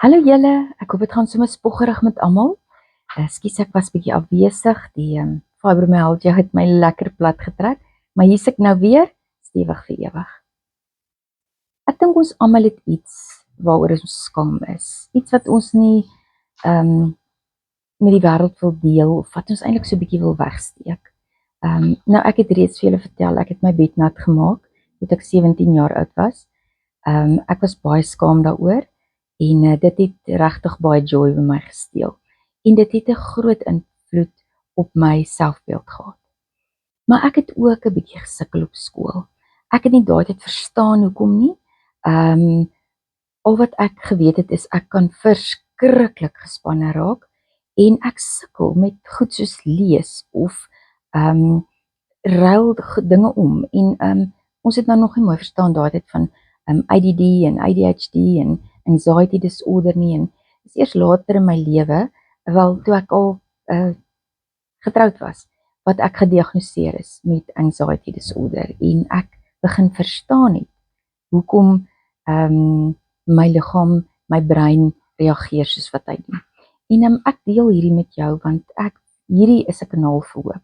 Hallo julle, ek hoop dit gaan sommer spoggerig met almal. Ekskuus ek was bietjie afwesig. Die fibromyalgia het my lekker plat getrek, maar hier's ek nou weer, stewig vir ewig. Ek dink ons almal het iets waaroor ons skaam is. Iets wat ons nie met die wêreld wil deel of wat ons eintlik so bietjie wil wegsteek. Nou ek het reeds vir julle vertel, ek het my bed nat gemaak toe ek 17 jaar oud was. Ek was baie skaam daaroor. En dit het regtig baie joy by my gesteel. En dit het 'n groot invloed op my selfbeeld gehad. Maar ek het ook 'n bietjie gesukkel op skool. Ek het nie daai tyd verstaan hoekom nie. Al wat ek geweet het is ek kan verskriklik gespanne raak en ek sukkel met goed soos lees of ruil dinge om. En ons het nou nog nie mooi verstaan daai tyd van ADD en ADHD en anxiety disorder nie, en dis eers later in my lewe, wel toe ek al getroud was, wat ek gediagnoseer is met anxiety disorder, en ek begin verstaan het, hoekom my liggaam, my brein reageer soos wat hy doen. En ek deel hierdie met jou, want hierdie is 'n kanaal vir hoop,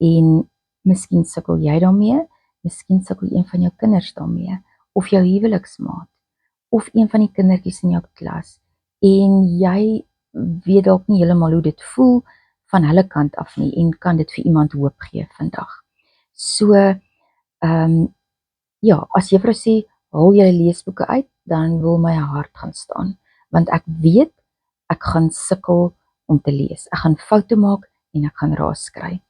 en miskien sukkel jy daarmee, miskien sukkel een van jou kinders daarmee, of jou huweliksmaat, of een van die kindertjies in jou klas, en jy weet dalk nie heeltemal hoe dit voel van hulle kant af nie, en kan dit vir iemand hoop gee vandag. So, ja, as juffrou sê, haal julle leesboeke uit, dan wil my hart gaan staan, want ek weet, ek gaan sukkel om te lees, ek gaan foute maak, en ek gaan raas kry,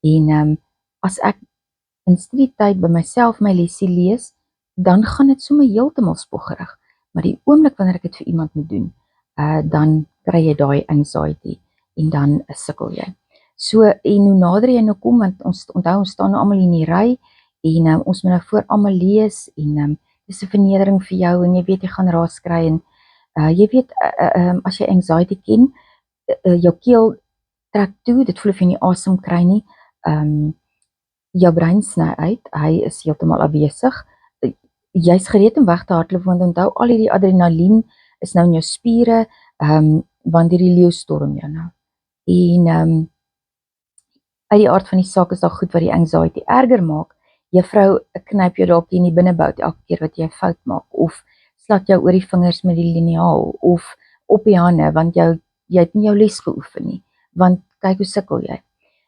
en as ek in studietyd by myself my lesie lees, dan gaan dit sommer heeltemal spoggerig, maar die oomblik wanneer ek dit vir iemand moet doen, dan kry jy daai anxiety, en dan sukkel jy. So, en hoe nader jy nou kom, want ons staan nou almal in die ry, en ons moet nou voor almal lees, en dis 'n vernedering vir jou, en jy weet jy gaan raas kry, en jy weet, as jy anxiety ken, jou keel trek toe, dit voel of jy nie asem kry nie, jou brein sny uit, hy is heeltemal afwesig, jy's gereed om weg te hardloop, want onthou, al hierdie adrenalien is nou in jou spiere, want hierdie leeu storm jou nou. En uit die aard van die saak is daar goed wat die anxiety erger maak. Juffrou knyp jou dalk in die binnebout elke keer wat jy 'n fout maak, of slat jou oor die vingers met die liniaal, of op die hande, want jy het nie jou les geoefen nie, want kyk hoe sukkel jy.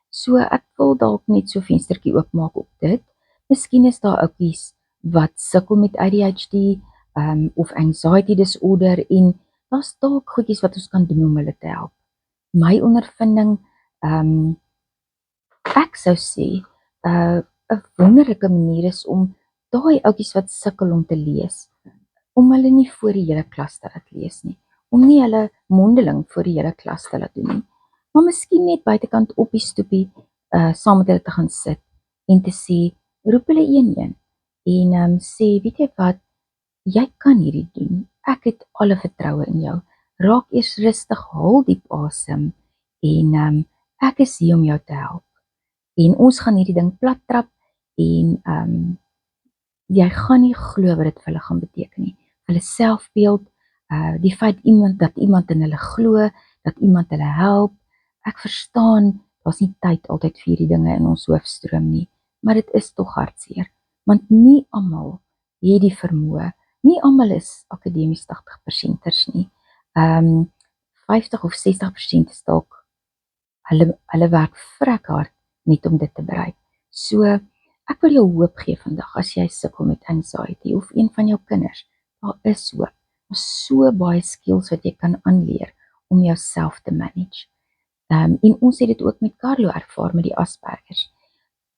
So ek wil dalk net so venstertjie oopmaak op dit. Miskien is daar ouetjies wat sukkel met ADHD, of anxiety disorder, en daar's dalk goedjies wat ons kan doen om hulle te help. My ondervinding, ek sou sê, 'n wonderlike manier is om daai ouetjies wat sukkel om te lees, om hulle nie voor die hele klas te laat lees nie, om nie hulle mondeling voor die hele klas te laat doen nie, maar miskien net buitekant op die stoepie, saam met hulle te gaan sit, en te sê, roep hulle een, en sê, weet jy wat, jy kan hierdie doen, ek het alle vertroue in jou, raak eers rustig, haal diep asem, en ek is hier om jou te help, en ons gaan hierdie ding plat trap, en jy gaan nie glo wat dit vir hulle gaan beteken nie, hulle selfbeeld, die feit dat iemand in hulle glo, dat iemand hulle help, ek verstaan, daar's nie tyd altyd vir hierdie dinge in ons hoofstroom nie, maar dit is tog hartseer, want nie almal het die vermoë, nie almal is akademies 80%ers nie, 50 of 60% is dalk, hulle werk vrek hard net om dit te bereik. So, ek wil jou hoop gee vandag, as jy sukkel met anxiety, of een van jou kinders, daar is hoop, daar is so baie skills wat jy kan aanleer, om jouself te manage. En ons het dit ook met Carlo ervaar, met die Aspergers.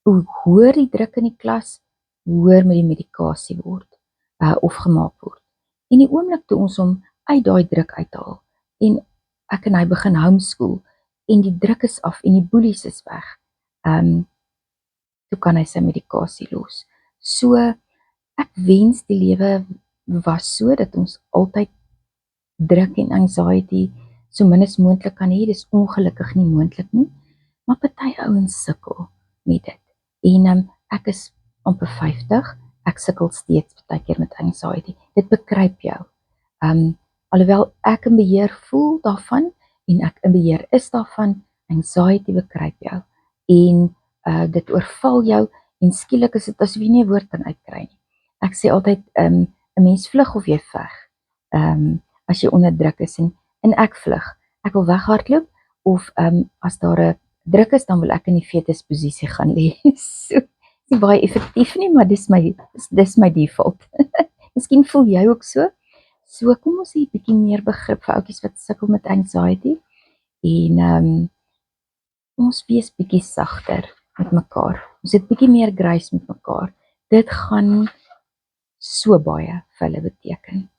Hoe hoër die druk in die klas, hoe hoër met die medikasie word, of gemaak word. En die oomblik toe ons hom uit daai druk uithaal, en ek en hy begin homeschool, en die druk is af, en die boelies is weg, toe kan hy sy medikasie los. So, ek wens die lewe was so, dat ons altyd druk en anxiety so min as moontlik kan hê, dis ongelukkig nie moontlik nie, maar party ouens sukkel met dit. En ek is amper 50, ek sukkel steeds partykeer met anxiety. Dit bekruip jou. alhoewel ek in beheer voel daarvan en ek in beheer is daarvan, anxiety bekruip jou en dit oorval jou en skielik is dit asof jy nie 'n woord kan uitkry nie. Ek sê altyd 'n mens vlug of jy veg. As jy onder druk is en ek vlug. Ek wil weghardloop of as daar 'n druk is, dan wil ek in die fetusposisie gaan lê. So, nie baie effektief nie, maar dis my default. Miskien voel jy ook so. So kom ons hê 'n bietjie meer begrip vir ouetjies wat sukkel met anxiety en ons wees bietjie sagter met mekaar. Ons het bietjie meer grace met mekaar. Dit gaan so baie vir hulle beteken.